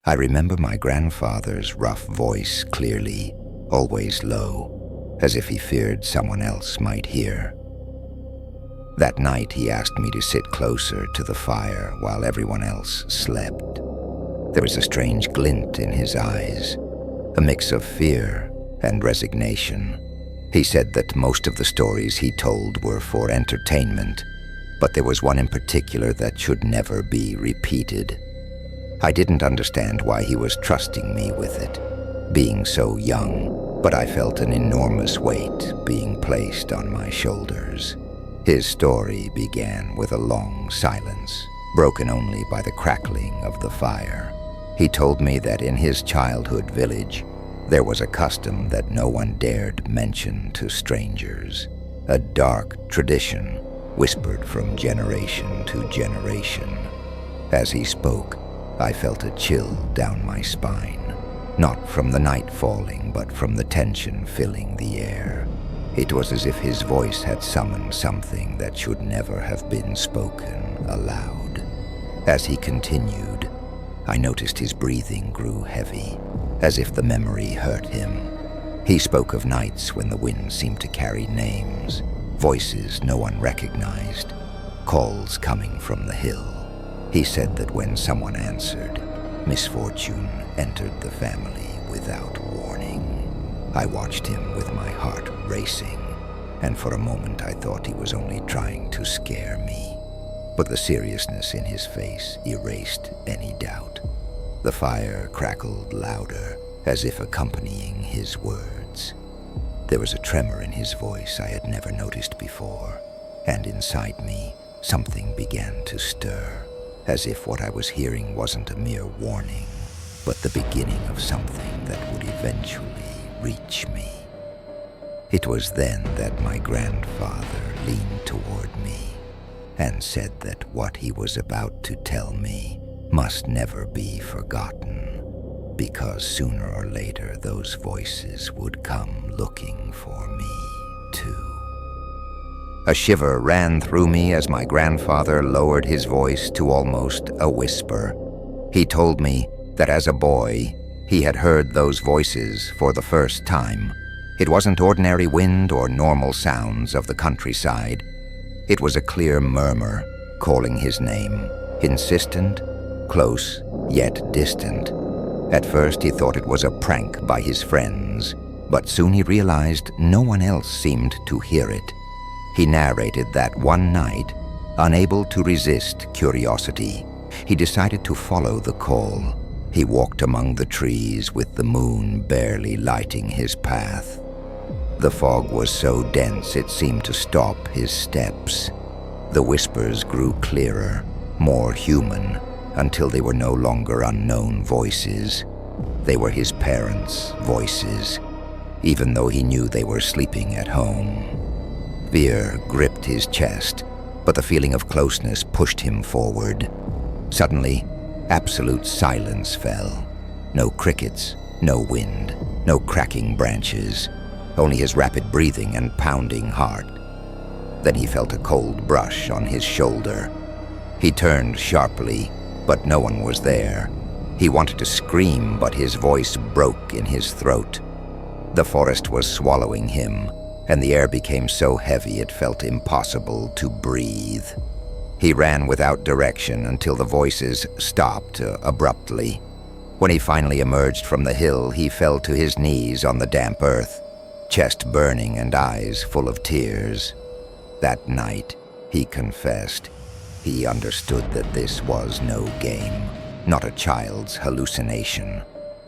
I remember my grandfather's rough voice clearly, always low, as if he feared someone else might hear. That night he asked me to sit closer to the fire while everyone else slept. There was a strange glint in his eyes, a mix of fear and resignation. He said that most of the stories he told were for entertainment, but there was one in particular that should never be repeated. I didn't understand why he was trusting me with it, being so young, but I felt an enormous weight being placed on my shoulders. His story began with a long silence, broken only by the crackling of the fire. He told me that in his childhood village, there was a custom that no one dared mention to strangers, a dark tradition whispered from generation to generation. As he spoke, I felt a chill down my spine, not from the night falling, but from the tension filling the air. It was as if his voice had summoned something that should never have been spoken aloud. As he continued, I noticed his breathing grew heavy, as if the memory hurt him. He spoke of nights when the wind seemed to carry names, voices no one recognized, calls coming from the hill. He said that when someone answered, misfortune entered the family without warning. I watched him with my heart racing, and for a moment I thought he was only trying to scare me. But the seriousness in his face erased any doubt. The fire crackled louder, as if accompanying his words. There was a tremor in his voice I had never noticed before, and inside me, something began to stir, as if what I was hearing wasn't a mere warning, but the beginning of something that would eventually reach me. It was then that my grandfather leaned toward me and said that what he was about to tell me must never be forgotten, because sooner or later those voices would come looking for me too. A shiver ran through me as my grandfather lowered his voice to almost a whisper. He told me that as a boy, he had heard those voices for the first time. It wasn't ordinary wind or normal sounds of the countryside. It was a clear murmur calling his name, insistent, close, yet distant. At first he thought it was a prank by his friends, but soon he realized no one else seemed to hear it. He narrated that one night, unable to resist curiosity, he decided to follow the call. He walked among the trees with the moon barely lighting his path. The fog was so dense it seemed to stop his steps. The whispers grew clearer, more human, until they were no longer unknown voices. They were his parents' voices, even though he knew they were sleeping at home. Fear gripped his chest, but the feeling of closeness pushed him forward. Suddenly, absolute silence fell. No crickets, no wind, no cracking branches, only his rapid breathing and pounding heart. Then he felt a cold brush on his shoulder. He turned sharply, but no one was there. He wanted to scream, but his voice broke in his throat. The forest was swallowing him, and the air became so heavy it felt impossible to breathe. He ran without direction until the voices stopped abruptly. When he finally emerged from the hill, he fell to his knees on the damp earth, chest burning and eyes full of tears. That night, he confessed, he understood that this was no game, not a child's hallucination.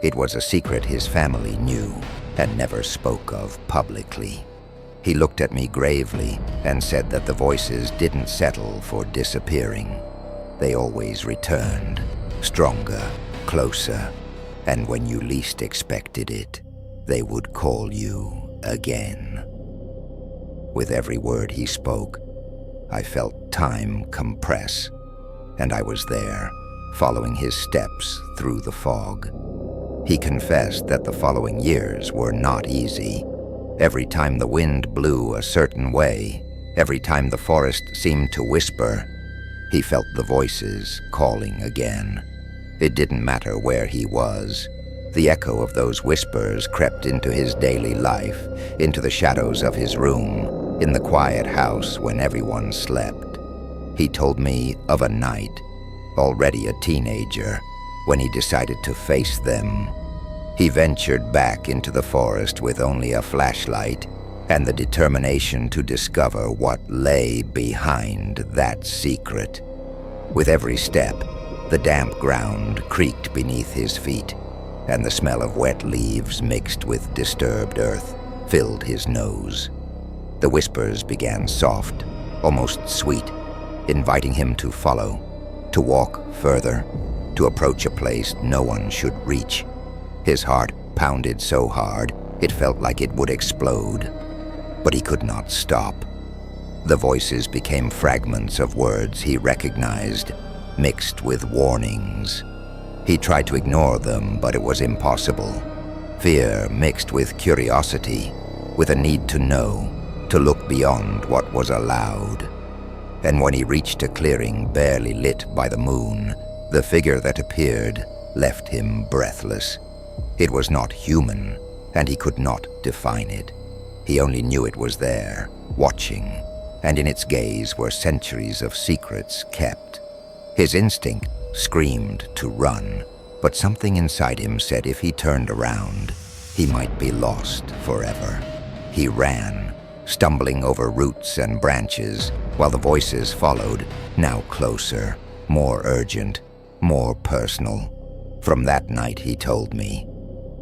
It was a secret his family knew and never spoke of publicly. He looked at me gravely and said that the voices didn't settle for disappearing. They always returned, stronger, closer, and when you least expected it, they would call you again. With every word he spoke, I felt time compress, and I was there, following his steps through the fog. He confessed that the following years were not easy. Every time the wind blew a certain way, every time the forest seemed to whisper, he felt the voices calling again. It didn't matter where he was. The echo of those whispers crept into his daily life, into the shadows of his room, in the quiet house when everyone slept. He told me of a night, already a teenager, when he decided to face them. He ventured back into the forest with only a flashlight and the determination to discover what lay behind that secret. With every step, the damp ground creaked beneath his feet, and the smell of wet leaves mixed with disturbed earth filled his nose. The whispers began soft, almost sweet, inviting him to follow, to walk further, to approach a place no one should reach. His heart pounded so hard it felt like it would explode, but he could not stop. The voices became fragments of words he recognized, mixed with warnings. He tried to ignore them, but it was impossible. Fear mixed with curiosity, with a need to know, to look beyond what was allowed. And when he reached a clearing barely lit by the moon, the figure that appeared left him breathless. It was not human, and he could not define it. He only knew it was there, watching, and in its gaze were centuries of secrets kept. His instinct screamed to run, but something inside him said if he turned around, he might be lost forever. He ran, stumbling over roots and branches, while the voices followed, now closer, more urgent, more personal. From that night, he told me,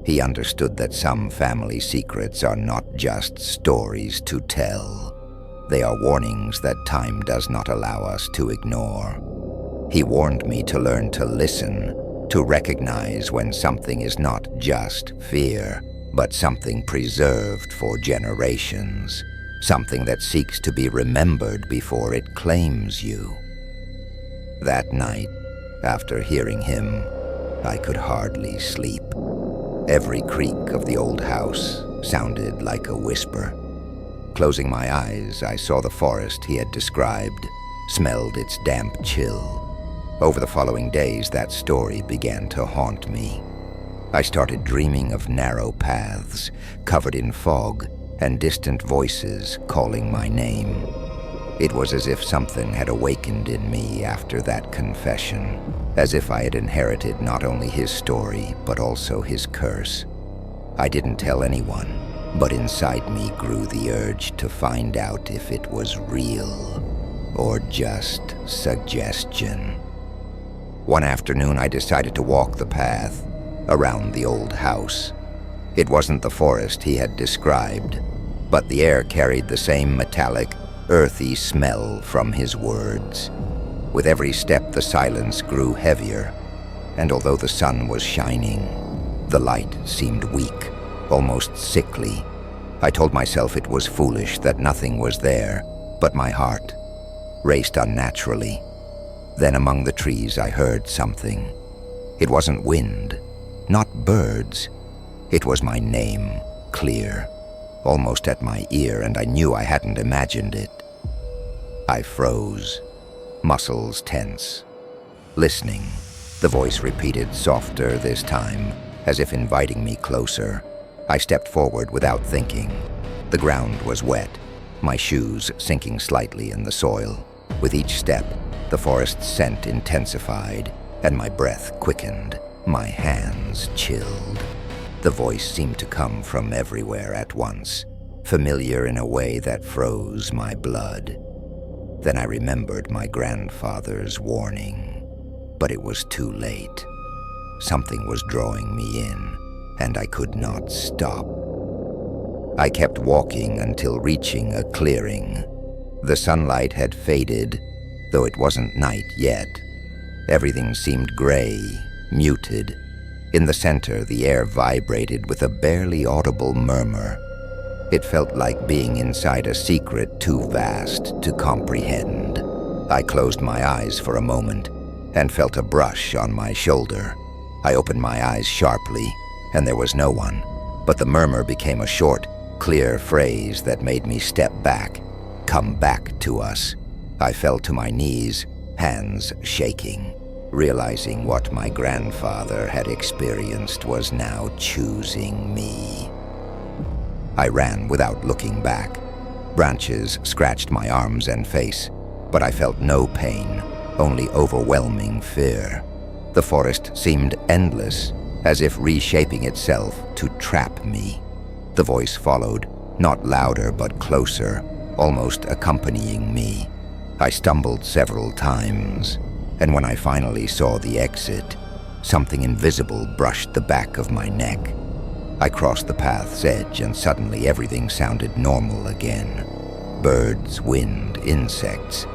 he understood that some family secrets are not just stories to tell. They are warnings that time does not allow us to ignore. He warned me to learn to listen, to recognize when something is not just fear, but something preserved for generations, something that seeks to be remembered before it claims you. That night, after hearing him, I could hardly sleep. Every creak of the old house sounded like a whisper. Closing my eyes, I saw the forest he had described, smelled its damp chill. Over the following days, that story began to haunt me. I started dreaming of narrow paths, covered in fog, and distant voices calling my name. It was as if something had awakened in me after that confession, as if I had inherited not only his story, but also his curse. I didn't tell anyone, but inside me grew the urge to find out if it was real or just suggestion. One afternoon, I decided to walk the path around the old house. It wasn't the forest he had described, but the air carried the same metallic, earthy smell from his words. With every step, the silence grew heavier, and although the sun was shining, the light seemed weak, almost sickly. I told myself it was foolish, that nothing was there, but my heart raced unnaturally. Then among the trees I heard something. It wasn't wind, not birds. It was my name, clear, almost at my ear, and I knew I hadn't imagined it. I froze, muscles tense. Listening, the voice repeated softer this time, as if inviting me closer. I stepped forward without thinking. The ground was wet, my shoes sinking slightly in the soil. With each step, the forest's scent intensified, and my breath quickened, my hands chilled. The voice seemed to come from everywhere at once, familiar in a way that froze my blood. Then I remembered my grandfather's warning, but it was too late. Something was drawing me in, and I could not stop. I kept walking until reaching a clearing. The sunlight had faded, though it wasn't night yet. Everything seemed gray, muted. In the center, the air vibrated with a barely audible murmur. It felt like being inside a secret too vast to comprehend. I closed my eyes for a moment and felt a brush on my shoulder. I opened my eyes sharply, and there was no one, but the murmur became a short, clear phrase that made me step back. Come back to us. I fell to my knees, hands shaking. realizing what my grandfather had experienced was now choosing me. I ran without looking back. Branches scratched my arms and face, but I felt no pain, only overwhelming fear. The forest seemed endless, as if reshaping itself to trap me. The voice followed, not louder but closer, almost accompanying me. I stumbled several times, and when I finally saw the exit, something invisible brushed the back of my neck. I crossed the path's edge, and suddenly everything sounded normal again. Birds, wind, insects.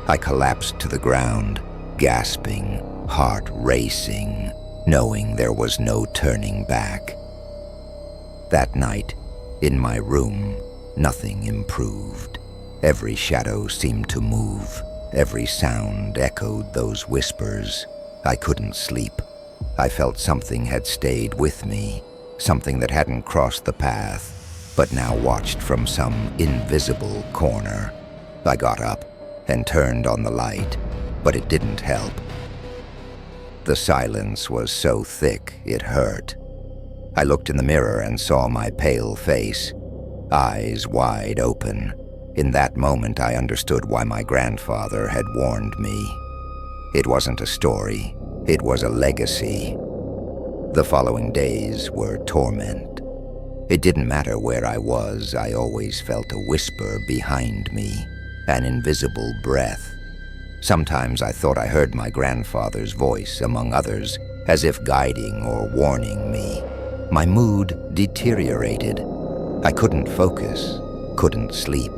I collapsed to the ground, gasping, heart racing, knowing there was no turning back. That night, in my room, nothing improved. Every shadow seemed to move. Every sound echoed those whispers. I couldn't sleep. I felt something had stayed with me, something that hadn't crossed the path, but now watched from some invisible corner. I got up and turned on the light, but it didn't help. The silence was so thick it hurt. I looked in the mirror and saw my pale face, eyes wide open. In that moment, I understood why my grandfather had warned me. It wasn't a story, it was a legacy. The following days were torment. It didn't matter where I was, I always felt a whisper behind me, an invisible breath. Sometimes I thought I heard my grandfather's voice, among others, as if guiding or warning me. My mood deteriorated. I couldn't focus, couldn't sleep.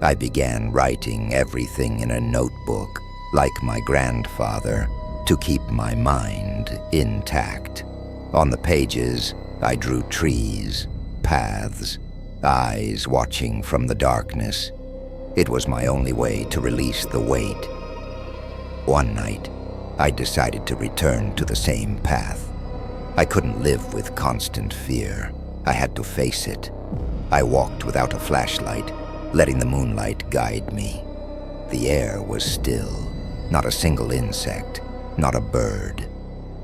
I began writing everything in a notebook, like my grandfather, to keep my mind intact. On the pages, I drew trees, paths, eyes watching from the darkness. It was my only way to release the weight. One night, I decided to return to the same path. I couldn't live with constant fear. I had to face it. I walked without a flashlight, letting the moonlight guide me. The air was still, not a single insect, not a bird.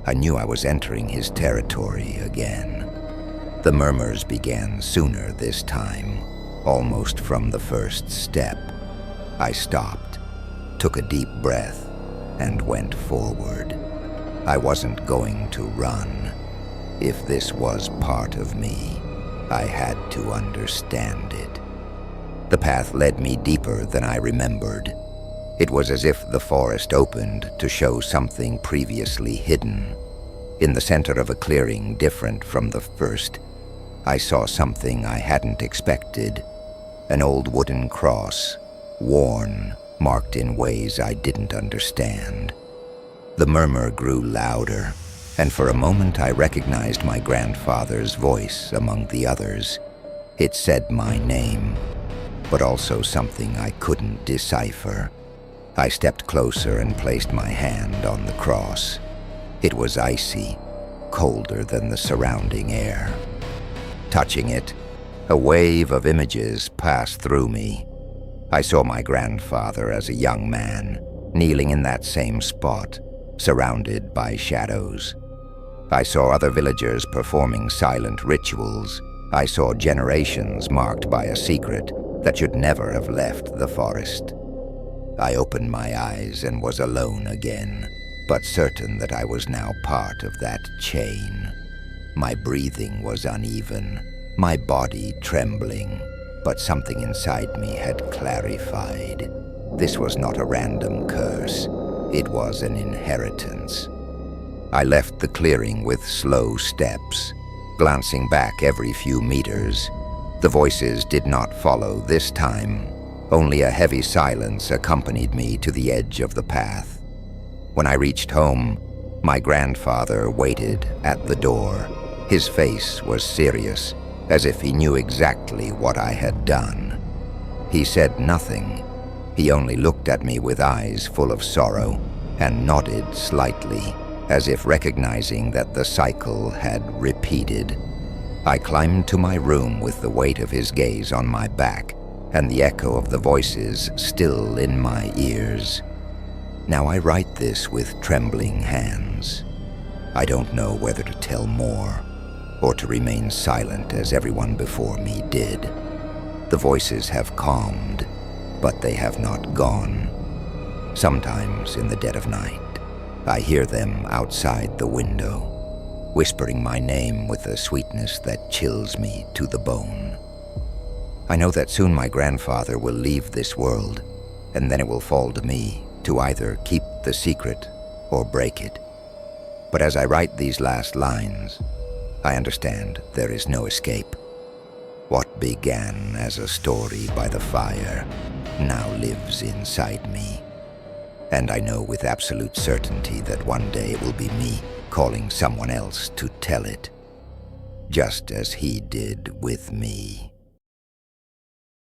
I knew I was entering his territory again. The murmurs began sooner this time, almost from the first step. I stopped, took a deep breath, and went forward. I wasn't going to run. If this was part of me, I had to understand it. The path led me deeper than I remembered. It was as if the forest opened to show something previously hidden. In the center of a clearing different from the first, I saw something I hadn't expected. An old wooden cross, worn, marked in ways I didn't understand. The murmur grew louder, and for a moment I recognized my grandfather's voice among the others. It said my name, but also something I couldn't decipher. I stepped closer and placed my hand on the cross. It was icy, colder than the surrounding air. Touching it, a wave of images passed through me. I saw my grandfather as a young man, kneeling in that same spot, surrounded by shadows. I saw other villagers performing silent rituals. I saw generations marked by a secret that should never have left the forest. I opened my eyes and was alone again, but certain that I was now part of that chain. My breathing was uneven, my body trembling, but something inside me had clarified. This was not a random curse, it was an inheritance. I left the clearing with slow steps, glancing back every few meters. The voices did not follow this time. Only a heavy silence accompanied me to the edge of the path. When I reached home, my grandfather waited at the door. His face was serious, as if he knew exactly what I had done. He said nothing. He only looked at me with eyes full of sorrow and nodded slightly, as if recognizing that the cycle had repeated. I climbed to my room with the weight of his gaze on my back and the echo of the voices still in my ears. Now I write this with trembling hands. I don't know whether to tell more or to remain silent as everyone before me did. The voices have calmed, but they have not gone. Sometimes in the dead of night, I hear them outside the window, whispering my name with a sweetness that chills me to the bone. I know that soon my grandfather will leave this world, and then it will fall to me to either keep the secret or break it. But as I write these last lines, I understand there is no escape. What began as a story by the fire now lives inside me. And I know with absolute certainty that one day it will be me calling someone else to tell it, just as he did with me.